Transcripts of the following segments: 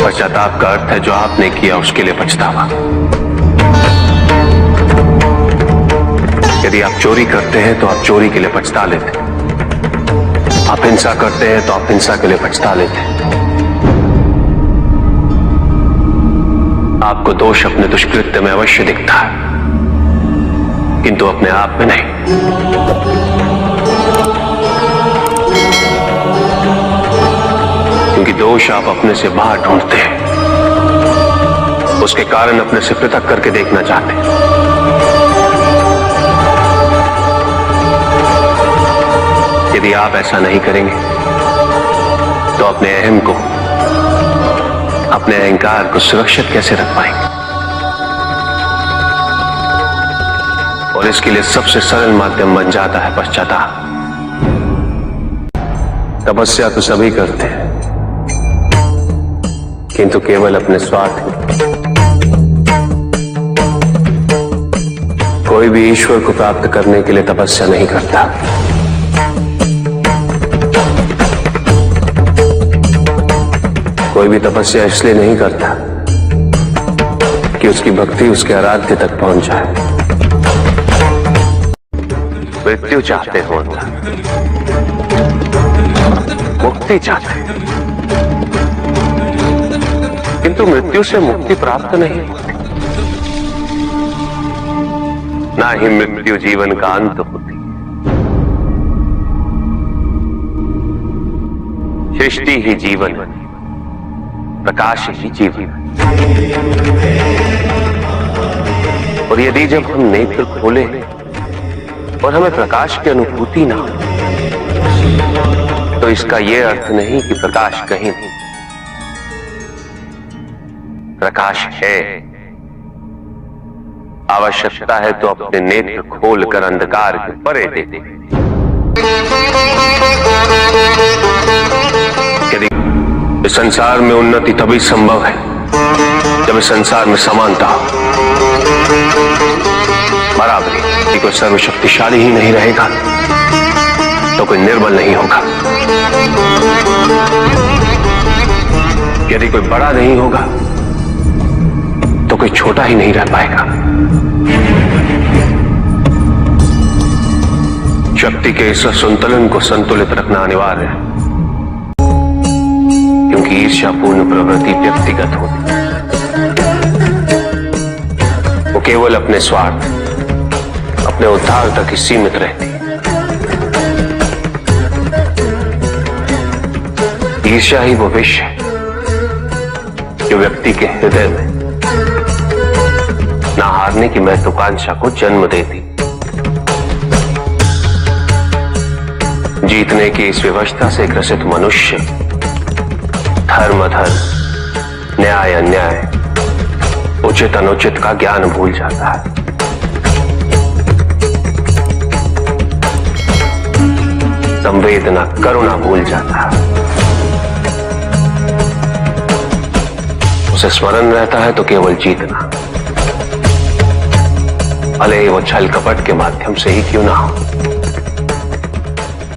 पश्चाताप का अर्थ है जो आपने किया उसके लिए पछतावा। यदि आप चोरी करते हैं तो आप चोरी के लिए पछता लेते हैं, आप हिंसा करते हैं तो आप हिंसा के लिए पछता लेते हैं। आपको दोष अपने दुष्कृत्य में अवश्य दिखता है, किंतु अपने आप में नहीं। क्योंकि दोष आप अपने से बाहर ढूंढते हैं, उसके कारण अपने से पृथक करके देखना चाहते हैं। यदि आप ऐसा नहीं करेंगे तो अपने अहम को, अपने अहंकार को सुरक्षित कैसे रख पाएंगे? और इसके लिए सबसे सरल माध्यम बन जाता है पश्चाताप। तपस्या तो सभी करते हैं, किंतु केवल अपने स्वार्थ में। कोई भी ईश्वर को प्राप्त करने के लिए तपस्या नहीं करता। कोई भी तपस्या इसलिए नहीं करता कि उसकी भक्ति उसके आराध्य तक पहुंच जाए। मृत्यु चाहते हो, मुक्ति चाहते, किंतु मृत्यु से मुक्ति प्राप्त नहीं होती। ना ही मृत्यु जीवन का अंत होती। सृष्टि ही जीवन है, प्रकाश ही जीवन। और यदि जब हम नेत्र खोले और हमें प्रकाश की अनुभूति ना हो, तो इसका यह अर्थ नहीं कि प्रकाश कहीं नहीं। प्रकाश है। आवश्यकता है तो अपने नेत्र खोलकर अंधकार के परे देते। यदि इस संसार में उन्नति तभी संभव है जब इस संसार में समानता हो, बराबरी। यदि कोई सर्वशक्तिशाली ही नहीं रहेगा तो कोई निर्बल नहीं होगा। यदि कोई बड़ा नहीं होगा तो कोई छोटा ही नहीं रह पाएगा। शक्ति के इस संतुलन को संतुलित रखना अनिवार्य है, क्योंकि ईर्ष्यापूर्ण प्रवृत्ति व्यक्तिगत होती है। वो केवल अपने स्वार्थ, अपने उद्धार तक ही सीमित रहती है। ईर्ष्या ही वो विष है जो व्यक्ति के हृदय में ना हारने की महत्वाकांक्षा को जन्म देती। जीतने की इस व्यवस्था से ग्रसित मनुष्य धर्म अधर्म, न्याय अन्याय, उचित अनुचित का ज्ञान भूल जाता है। संवेदना, करुणा भूल जाता है। उसे स्मरण रहता है तो केवल जीतना, भले ही वो छल कपट के माध्यम से ही क्यों ना हो।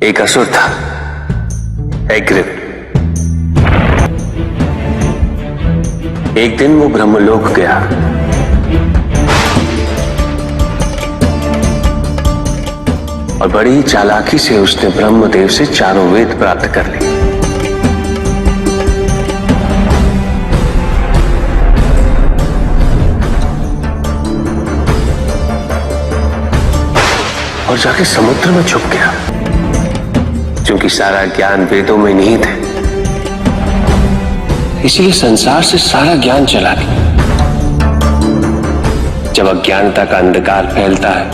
एक असुर था, एग्रिप्ट। एक दिन वो ब्रह्मलोक गया। और बड़ी चालाकी से उसने ब्रह्मदेव से चारों वेद प्राप्त कर लिए। और जाके समुद्र में छुप गया, क्योंकि सारा ज्ञान वेदों में निहित है। इसलिए संसार से सारा ज्ञान चला गया। जब अज्ञानता का अंधकार फैलता है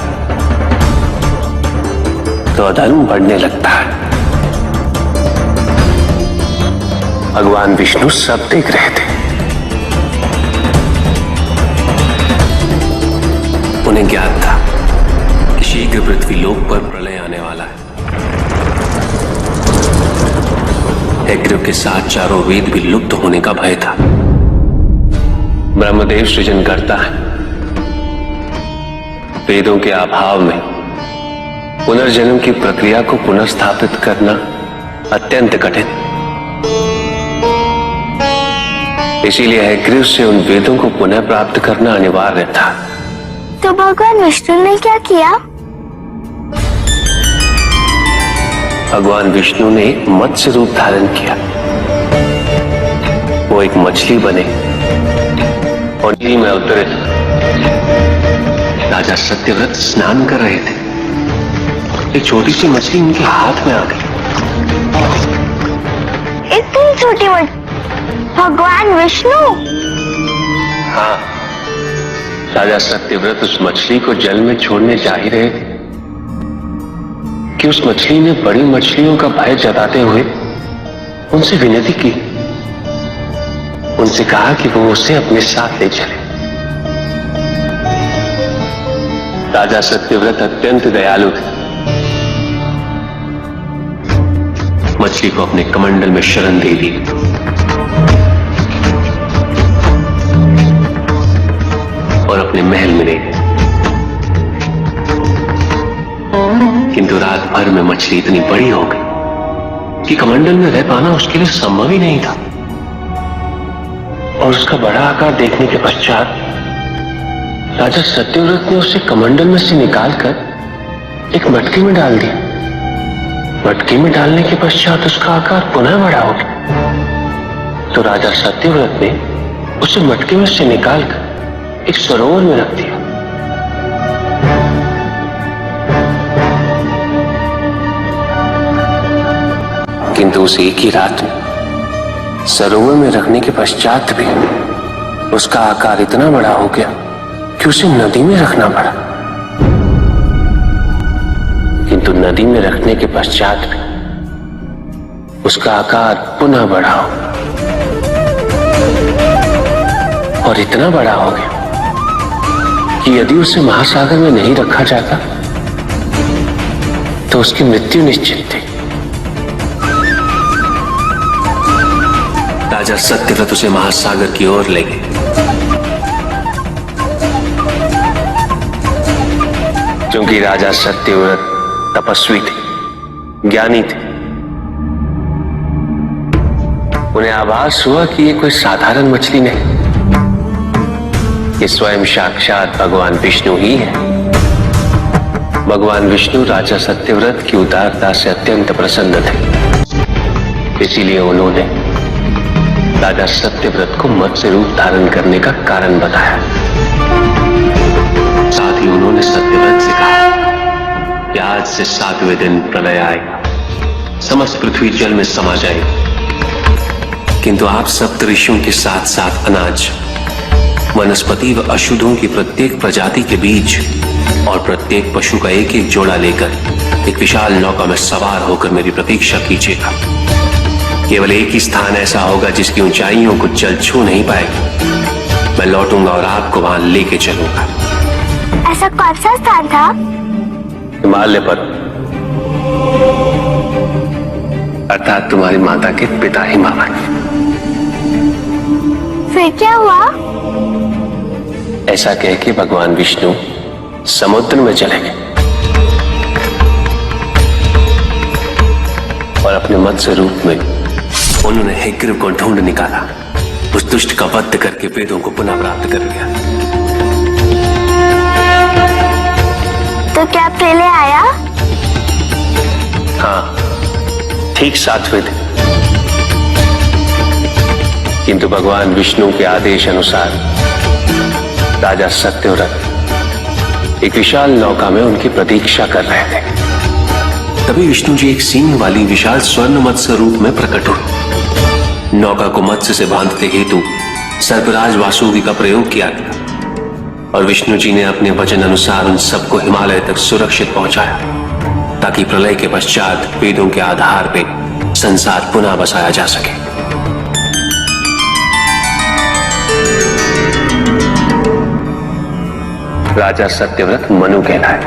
तो अधर्म बढ़ने लगता है। भगवान विष्णु सब देख रहे थे। उन्हें ज्ञात था कि शीघ्र पृथ्वी लोक पर प्रलय आने वाला है। एग्रिप्ट के साथ चारों वेद भी लुप्त होने का भय था। ब्रह्मदेव सृजन करता है। वेदों के अभाव में पुनर्जन्म की प्रक्रिया को पुनर्स्थापित करना अत्यंत कठिन। इसीलिए हयग्रीव से उन वेदों को पुनः प्राप्त करना अनिवार्य था। तो भगवान विष्णु ने क्या किया? भगवान विष्णु ने एक मत्स्य रूप धारण किया। वो एक मछली बने और नदी में उतरे। राजा सत्यव्रत स्नान कर रहे थे। एक छोटी सी मछली उनके हाथ में आ गई। इतनी छोटी मछली? भगवान विष्णु? हाँ, राजा सत्यव्रत उस मछली को जल में छोड़ने जा ही रहे थे कि उस मछली ने बड़ी मछलियों का भय जताते हुए उनसे विनती की। उनसे कहा कि वो उसे अपने साथ ले चले। राजा सत्यव्रत अत्यंत दयालु थे। मछली को अपने कमंडल में शरण दे दी और अपने महल में ले गए। किंतु रात भर में मछली इतनी बड़ी हो गई कि कमंडल में रह पाना उसके लिए संभव ही नहीं था। और उसका बड़ा आकार देखने के पश्चात राजा सत्यव्रत ने उसे कमंडल में से निकालकर एक मटकी में डाल दिया। मटकी में डालने के पश्चात उसका आकार पुनः बड़ा हो गया। तो राजा सत्यव्रत ने उसे मटकी में से निकालकर एक सरोवर में रख दिया। किंतु उस एक ही रात में सरोवर में रखने के पश्चात भी उसका आकार इतना बड़ा हो गया कि उसे नदी में रखना पड़ा। किंतु नदी में रखने के पश्चात भी उसका आकार पुनः बड़ा हो और इतना बड़ा हो गया कि यदि उसे महासागर में नहीं रखा जाता तो उसकी मृत्यु निश्चित थी। राजा सत्यव्रत उसे महासागर की ओर ले गए। क्योंकि राजा सत्यव्रत तपस्वी थे, ज्ञानी थे, उन्हें आभास हुआ कि ये कोई साधारण मछली नहीं, ये स्वयं साक्षात भगवान विष्णु ही है। भगवान विष्णु राजा सत्यव्रत की उदारता से अत्यंत प्रसन्न थे। इसीलिए उन्होंने राजा सत्यव्रत को मत्स्य रूप धारण करने का कारण बताया। साथ ही उन्होंने सत्यव्रत से कहा कि आज से 7वें दिन प्रलय आएगा, समस्त पृथ्वी जल में समा जाएगी। किंतु आप सप्त ऋषियों के साथ साथ अनाज, वनस्पति व अशुद्धों की प्रत्येक प्रजाति के बीज और प्रत्येक पशु का एक एक जोड़ा लेकर एक विशाल नौका में सवार होकर मेरी प्रतीक्षा कीजिएगा। केवल एक ही स्थान ऐसा होगा जिसकी ऊंचाइयों को जल छू नहीं पाएगा। मैं लौटूंगा और आपको वहां लेके चलूंगा। ऐसा कौन सा स्थान था? हिमालय पर, अर्थात तुम्हारी माता के पिता हिमालय। फिर क्या हुआ? ऐसा कह के भगवान विष्णु समुद्र में चले गए और अपने मत्स्य रूप में उन्होंने हयग्रीव को ढूंढ निकाला। उस दुष्ट का वध करके वेदों को पुनः प्राप्त कर लिया। तो क्या पहले आया? हाँ, ठीक 7वें दिन। किंतु भगवान विष्णु के आदेश अनुसार राजा सत्यव्रत एक विशाल नौका में उनकी प्रतीक्षा कर रहे थे। तभी विष्णु जी एक सींग वाली विशाल स्वर्ण मत्स्य रूप में प्रकट हुए। नौका को मत्स्य से बांधते हेतु सर्पराज वासुकी का प्रयोग किया गया और विष्णु जी ने अपने वचन अनुसार उन सबको हिमालय तक सुरक्षित पहुंचाया, ताकि प्रलय के पश्चात वेदों के आधार पर संसार पुनः बसाया जा सके। राजा सत्यव्रत मनु कहलाए।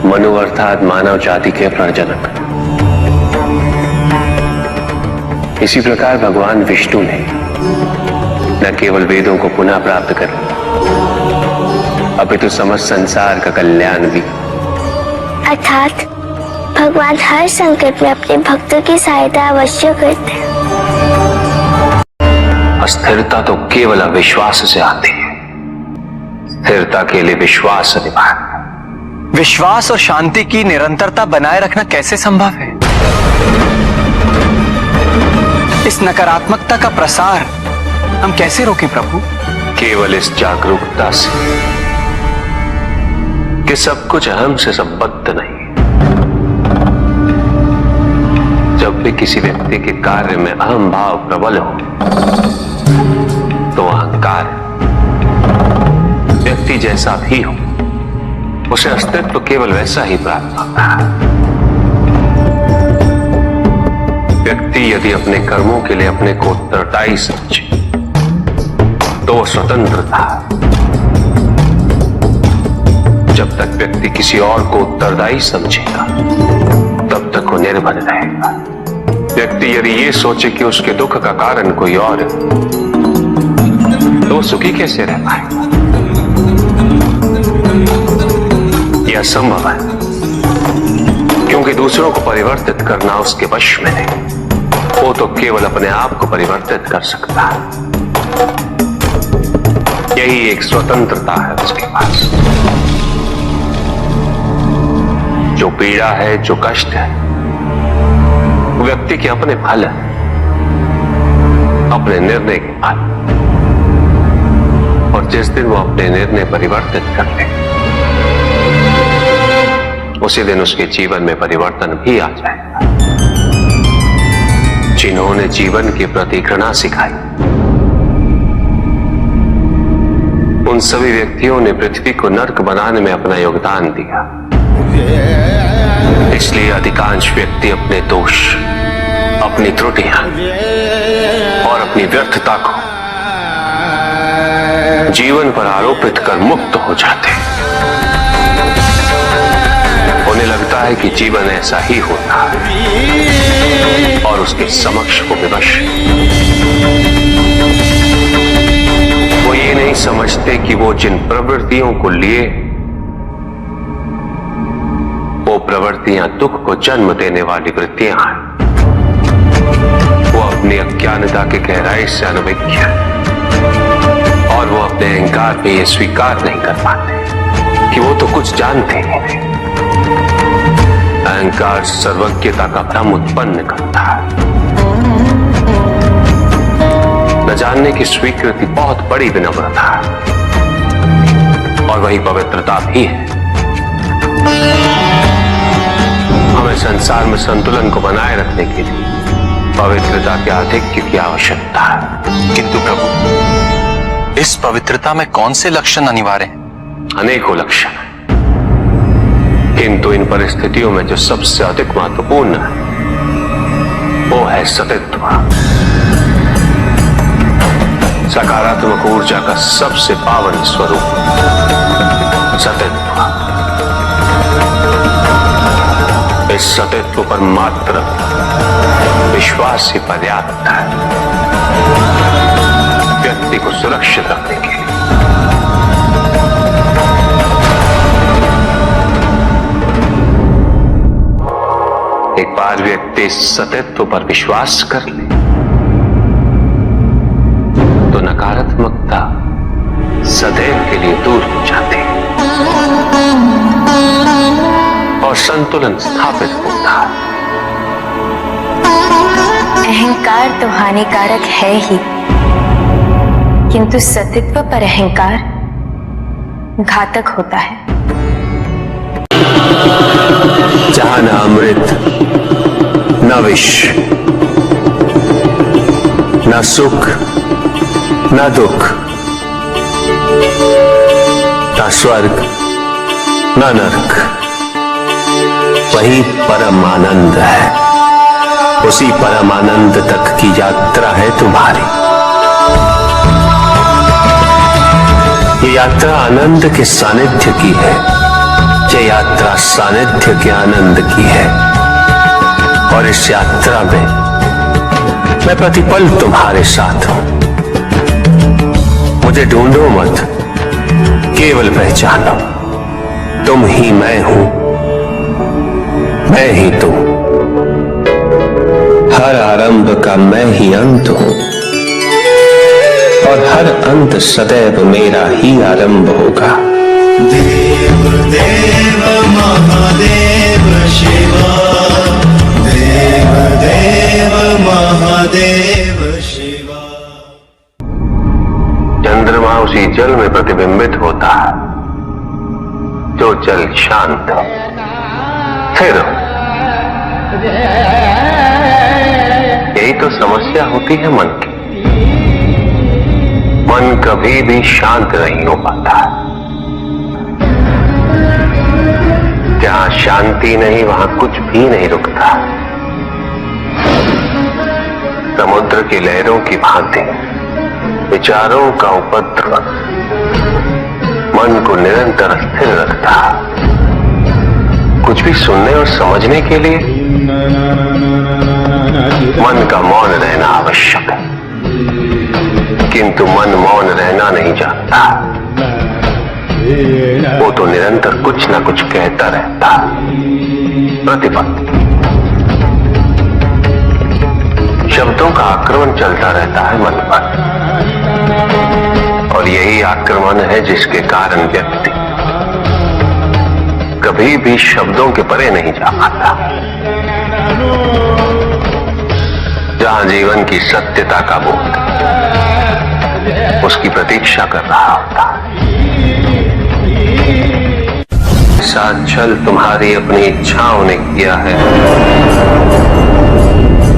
मनु अर्थात मानव जाति के प्रजनक। इसी प्रकार भगवान विष्णु ने न केवल वेदों को पुनः प्राप्त कर, अपितु समस्त संसार का कल्याण भी। अर्थात भगवान हर संकट में अपने भक्तों की सहायता अवश्य करते हैं। अस्थिरता तो केवल अविश्वास से आती है। स्थिरता के लिए विश्वास अनिवार्य है। विश्वास और शांति की निरंतरता बनाए रखना कैसे संभव है? इस नकारात्मकता का प्रसार हम कैसे रोकें प्रभु? केवल इस जागरूकता से कि सब कुछ अहम से संबद्ध नहीं है। जब भी किसी व्यक्ति के कार्य में अहम भाव प्रबल हो तो अहंकार व्यक्ति जैसा भी हो उसे अस्तित्व केवल वैसा ही प्राप्त होता है। व्यक्ति यदि अपने कर्मों के लिए अपने को उत्तरदायी समझे तो वो स्वतंत्र था। जब तक व्यक्ति किसी और को उत्तरदायी समझेगा तब तक वो निर्भर रहेगा। व्यक्ति यदि ये सोचे कि उसके दुख का कारण कोई और है तो वो सुखी कैसे रह पाएगा? यह असंभव है, क्योंकि दूसरों को परिवर्तित करना उसके वश में नहीं। वो तो केवल अपने आप को परिवर्तित कर सकता है। यही एक स्वतंत्रता है उसके पास। जो पीड़ा है, जो कष्ट है, वो व्यक्ति के अपने फल है, अपने निर्णय के फल। और जिस दिन वो अपने निर्णय परिवर्तित कर ले उसी दिन उसके जीवन में परिवर्तन भी आ जाएगा। जिन्होंने जीवन के प्रति घृणा सिखाई उन सभी व्यक्तियों ने पृथ्वी को नर्क बनाने में अपना योगदान दिया। इसलिए अधिकांश व्यक्ति अपने दोष, अपनी त्रुटियां और अपनी व्यर्थता को जीवन पर आरोपित कर मुक्त हो जाते। उन्हें लगता है कि जीवन ऐसा ही होता है और उसके समक्ष वो विवश। वो ये नहीं समझते कि वो जिन प्रवृत्तियों को लिए वो प्रवृत्तियां दुख को जन्म देने वाली वृत्तियां हैं। वो अपनी अज्ञानता के गहराई से अनभिज्ञ है और वो अपने अहंकार में ये स्वीकार नहीं कर पाते कि वो तो कुछ जानते ही नहीं। अहंकार सर्वज्ञता का भ्रम उत्पन्न करता है। न जानने की स्वीकृति बहुत बड़ी विनम्रता है और वही पवित्रता भी है। हमें संसार में संतुलन को बनाए रखने के लिए पवित्रता के आधिक्य की आवश्यकता है। किंतु प्रभु, इस पवित्रता में कौन से लक्षण अनिवार्य हैं? अनेकों लक्षण हैं, किंतु इन परिस्थितियों में जो सबसे अधिक महत्वपूर्ण है वो है सतित्व। सकारात्मक ऊर्जा का सबसे पावन स्वरूप सतित्व। इस सतित्व पर मात्र विश्वास ही पर्याप्त है व्यक्ति को सुरक्षित रखने के लिए। एक बार व्यक्ति इस सतित्व पर विश्वास कर ले तो नकारात्मकता सदैव के लिए दूर हो जाती है और संतुलन स्थापित होता है। अहंकार तो हानिकारक है ही, किंतु सतित्व पर अहंकार घातक होता है। जहां न अमृत, न विष, न सुख, न दुख, न स्वर्ग, न नरक, वही परम आनंद है। उसी परम आनंद तक की यात्रा है तुम्हारी। ये यात्रा आनंद के सानिध्य की है। ये यात्रा सानिध्य के आनंद की है और इस यात्रा में मैं प्रतिपल तुम्हारे साथ हूं। मुझे ढूंढो मत, केवल पहचानो तुम ही मैं हूं, मैं ही तुम। हर आरंभ का मैं ही अंत हूं। और हर अंत सदैव मेरा ही आरंभ होगा। देव देव महादेव शिवा, देव देव महादेव शिवा। चंद्रमा उसी जल में प्रतिबिंबित होता है जो जल शांत है। फिर यही तो समस्या होती है मन की। मन कभी भी शांत नहीं हो पाता। जहां शांति नहीं वहां कुछ भी नहीं रुकता। समुद्र की लहरों की भांति विचारों का उपद्रव मन को निरंतर स्थिर रखता। कुछ भी सुनने और समझने के लिए मन का मौन रहना आवश्यक है, किंतु मन मौन रहना नहीं जानता। वो तो निरंतर कुछ ना कुछ कहता रहता। प्रतिपल शब्दों का आक्रमण चलता रहता है मन पर, और यही आक्रमण है जिसके कारण व्यक्ति कभी भी शब्दों के परे नहीं जा पाता। जहां जीवन की सत्यता का बोध उसकी प्रतीक्षा कर रहा होता। साथ छल तुम्हारी अपनी इच्छाओं ने किया है,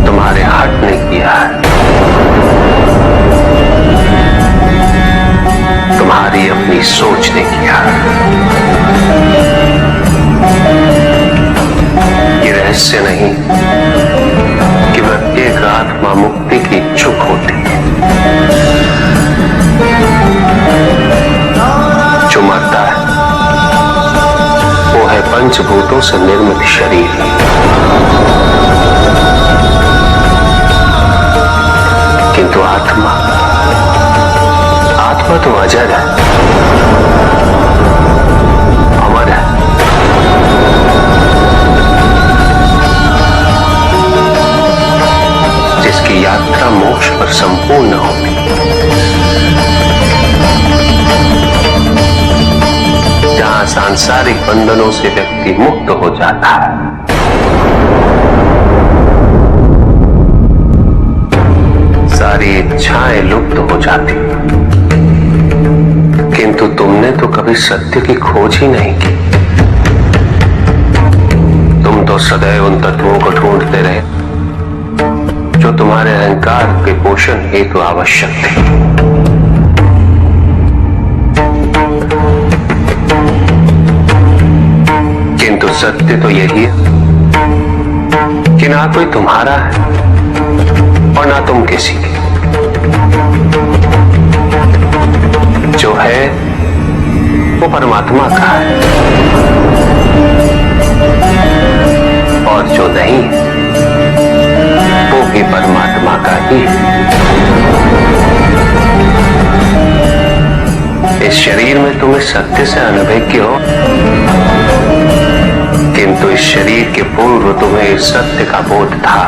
तुम्हारे हट ने किया है, तुम्हारी अपनी सोच ने किया है। ये रहस्य नहीं कि प्रत्येक आत्मा मुक्ति की इच्छुक होती है। जो मरता है वो है पंचभूतों से निर्मित शरीर। किंतु आत्मा तो अजर है, अमर है। जिसकी यात्रा मोक्ष पर संपूर्ण होगी। जहां सांसारिक बंधनों से व्यक्ति मुक्त हो जाता है। सारी इच्छाएं लुप्त हो जाती, किंतु तुमने तो कभी सत्य की खोज ही नहीं की। तुम तो सदैव उन तत्वों को ढूंढते रहे जो तुम्हारे अहंकार के पोषण हेतु तो आवश्यक थे। किंतु सत्य तो यही है कि ना कोई तुम्हारा है और ना तुम किसी के। जो है वो परमात्मा का है, और जो नहीं वो भी परमात्मा का ही है। इस शरीर में तुम इस सत्य से अनभिज्ञ हो, किंतु इस शरीर के पूर्व तुम्हें इस सत्य का बोध था,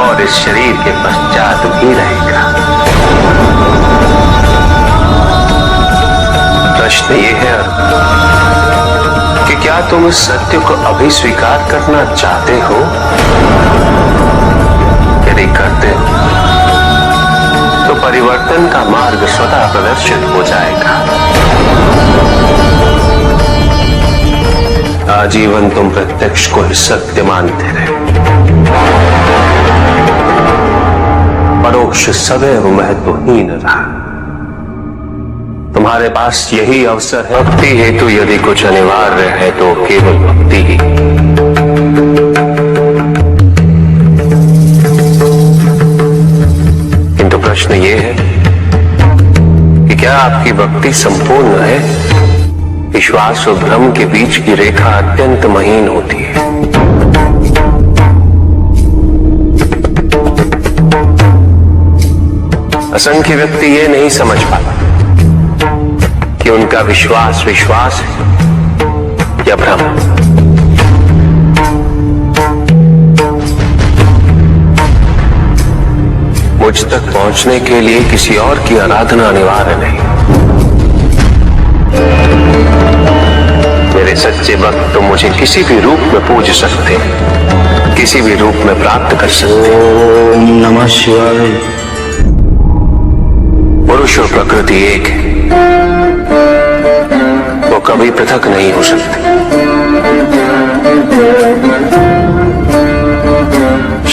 और इस शरीर के पश्चात भी रहेगा। प्रश्न ये है कि क्या तुम इस सत्य को अभी स्वीकार करना चाहते हो? यदि करते हो तो परिवर्तन का मार्ग स्वतः प्रदर्शित हो जाएगा। आजीवन तुम प्रत्यक्ष को ही सत्य मानते रहे, परोक्ष सदैव महत्वहीन रहा। तुम्हारे पास यही अवसर है। भक्ति हेतु यदि कुछ अनिवार्य है तो केवल भक्ति ही। किंतु प्रश्न ये है कि क्या आपकी भक्ति संपूर्ण है? विश्वास और भ्रम के बीच की रेखा अत्यंत महीन होती है। असंख्य व्यक्ति ये नहीं समझ पाता कि उनका विश्वास विश्वास है या भ्रम। मुझ तक पहुंचने के लिए किसी और की आराधना अनिवार्य नहीं। मेरे सच्चे भक्त तो मुझे किसी भी रूप में पूज सकते, किसी भी रूप में प्राप्त कर सकते। ओम नमः शिवाय। पुरुष और प्रकृति एक है, वो कभी पृथक नहीं हो सकते।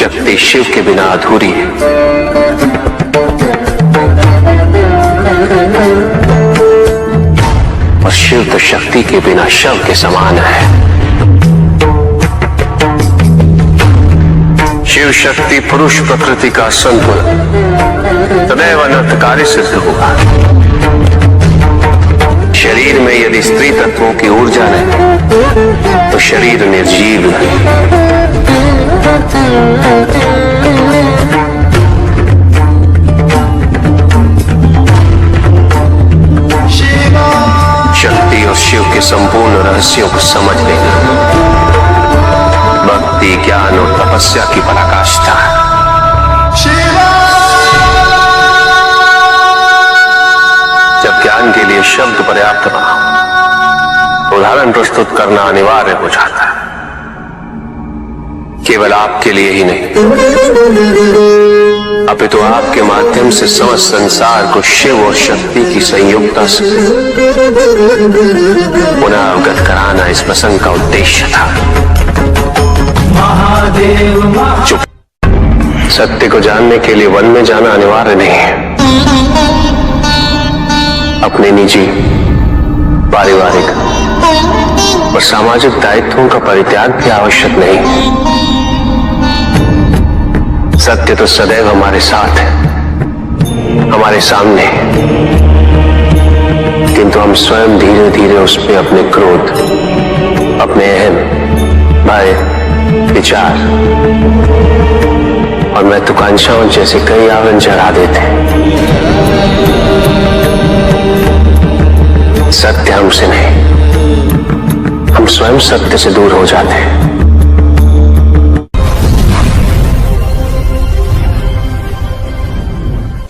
शक्ति शिव के बिना अधूरी है, और शिव तो शक्ति के बिना शव के समान है। शिव शक्ति पुरुष प्रकृति का संतुलन सदैव अनर्थकारी सिद्ध होगा। शरीर में यदि स्त्री तत्वों की ऊर्जा नहीं तो शरीर निर्जीव नहीं। शक्ति और शिव के संपूर्ण रहस्यों को समझ लेना भक्ति, ज्ञान और तपस्या की पराकाष्ठा है। जब ज्ञान के लिए शब्द पर्याप्त बना, उदाहरण प्रस्तुत करना अनिवार्य हो जाता है, केवल आपके लिए ही नहीं अपितु आपके माध्यम से समस्त संसार को शिव और शक्ति की संयुक्ता से पुनः अवगत कराना इस प्रसंग का उद्देश्य था। चुप। सत्य को जानने के लिए वन में जाना अनिवार्य नहीं है। अपने निजी, पारिवारिक और सामाजिक दायित्वों का परित्याग भी आवश्यक नहीं। सत्य तो सदैव हमारे साथ है, हमारे सामने, किंतु हम स्वयं धीरे धीरे उस पर अपने क्रोध, अपने अहम, भय, विचार और महत्वाकांक्षाओं जैसे कई आवरण चढ़ा देते हैं। सत्य हमसे नहीं, हम स्वयं सत्य से दूर हो जाते हैं।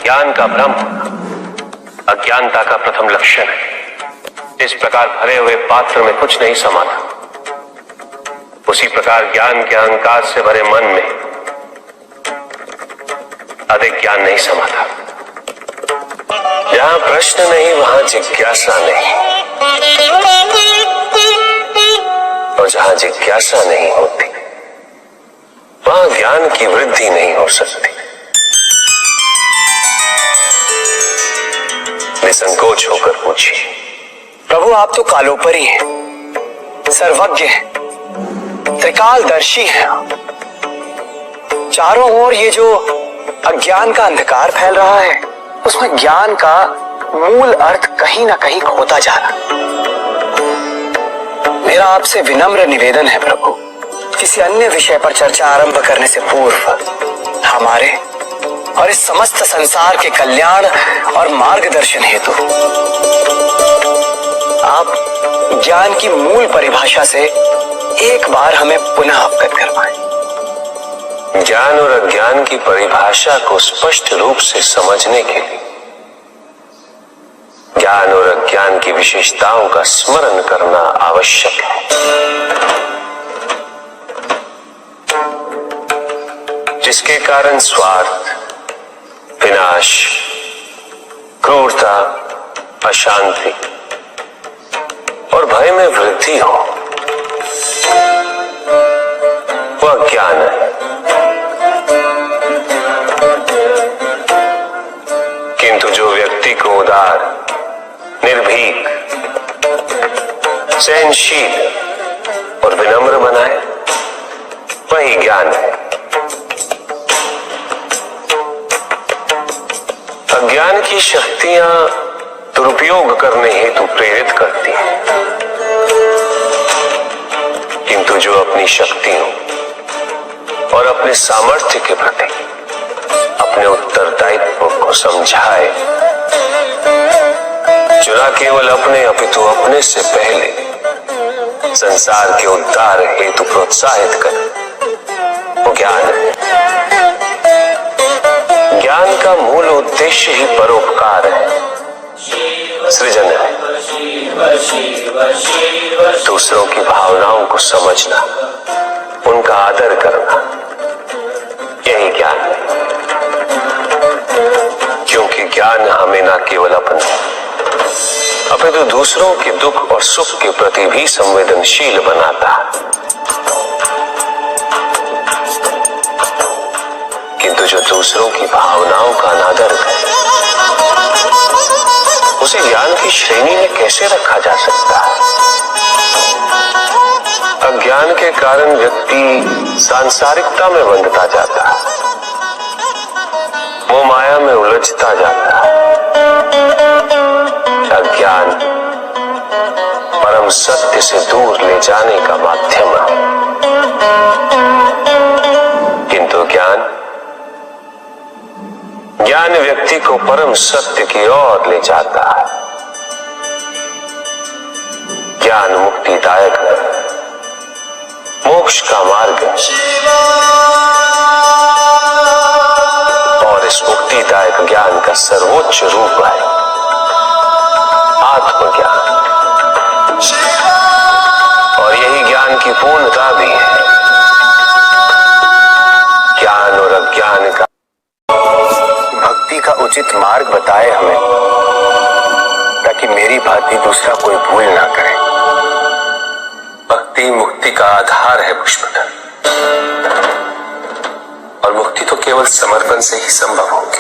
ज्ञान का भ्रम अज्ञानता का प्रथम लक्षण है। इस प्रकार भरे हुए पात्र में कुछ नहीं समा था, उसी प्रकार ज्ञान के अहंकार से भरे मन में अधिक ज्ञान नहीं समा था। जहां प्रश्न नहीं वहां जिज्ञासा नहीं, और जहां जिज्ञासा नहीं होती वहां ज्ञान की वृद्धि नहीं हो सकती। निसंकोच होकर पूछिए, प्रभु आप तो कालोपरी हैं, सर्वज्ञ हैं, त्रिकालदर्शी हैं। चारों ओर ये जो अज्ञान का अंधकार फैल रहा है उसमें ज्ञान का मूल अर्थ कहीं ना कहीं खोता जा रहा। मेरा आपसे विनम्र निवेदन है प्रभु, किसी अन्य विषय पर चर्चा आरंभ करने से पूर्व हमारे और इस समस्त संसार के कल्याण और मार्गदर्शन हेतु आप ज्ञान की मूल परिभाषा से एक बार हमें पुनः अवगत करवाएं। ज्ञान और अज्ञान की परिभाषा को स्पष्ट रूप से समझने के लिए ज्ञान और अज्ञान की विशेषताओं का स्मरण करना आवश्यक है, जिसके कारण स्वार्थ, विनाश, क्रूरता, अशांति और भय में वृद्धि हो, वह ज्ञान है। किंतु जो व्यक्ति को उदार, निर्भीक, सहनशील और विनम्र बनाए वही ज्ञान है। अज्ञान की शक्तियां दुरुपयोग करने हेतु प्रेरित करती हैं, किंतु जो अपनी शक्तियों और अपने सामर्थ्य के प्रति अपने उत्तरदायित्व को समझाए, जो न केवल अपने अपितु अपने से पहले संसार के उद्धार हेतु प्रोत्साहित करे, वो ज्ञान है। ज्ञान का मूल उद्देश्य ही परोपकार है, सृजन है। दूसरों की भावनाओं को समझना, उनका आदर करना, यही ज्ञान है। क्योंकि ज्ञान हमें न केवल अपने अपितु दूसरों के दुख और सुख के प्रति भी संवेदनशील बनाता है। किंतु जो दूसरों की भावनाओं का अनादर करे, उसे ज्ञान की श्रेणी में कैसे रखा जा सकता है? अज्ञान के कारण व्यक्ति सांसारिकता में बंधता जाता है, मोह माया में उलझता जाता है। अज्ञान परम सत्य से दूर ले जाने का माध्यम है, किंतु ज्ञान व्यक्ति को परम सत्य की ओर ले जाता है। ज्ञान मुक्तिदायक है, मोक्ष का मार्ग है, और इस मुक्तिदायक ज्ञान का सर्वोच्च रूप है आत्मज्ञान। और यही ज्ञान की पूर्णता भी है। ज्ञान और अज्ञान का भक्ति का उचित मार्ग बताए हमें, ताकि मेरी भांति दूसरा कोई भूल ना करे। भक्ति मुक्ति का आधार है पुष्पधर, और मुक्ति तो केवल समर्पण से ही संभव होगी।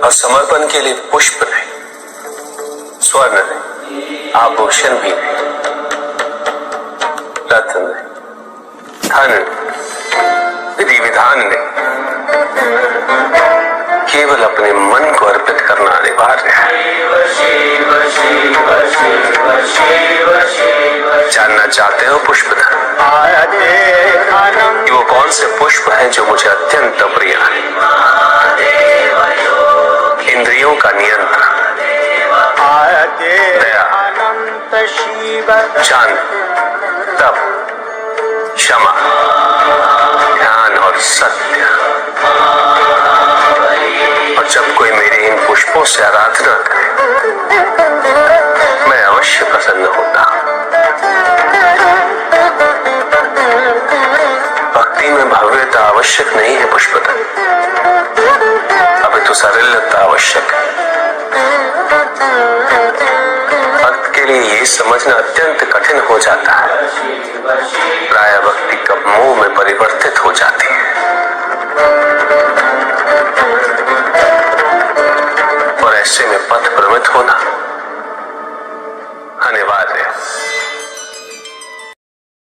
और समर्पण के लिए पुष्प नहीं, स्वर्ण नहीं, आभूषण भी नहीं, रत्न नहीं, धन, विधि विधान नहीं, केवल अपने मन को अर्पित करना अनिवार्य है। जानना चाहते हो पुष्पधर कि वो कौन से पुष्प हैं जो मुझे अत्यंत प्रिय है? इंद्रियों का नियंत्रण, दया, शांति, तप, क्षमा, ध्यान और सत्य। और जब कोई मेरे इन पुष्पों से आराधना करे, मैं अवश्य प्रसन्न होता। भक्ति में भव्यता आवश्यक नहीं है पुष्पधर, अभी तो सरलता आवश्यक है। भक्त के लिए ये समझना अत्यंत कठिन हो जाता है, प्राय भक्ति कब मोह में परिवर्तित हो जाती है। और ऐसे में पथ भ्रमित होना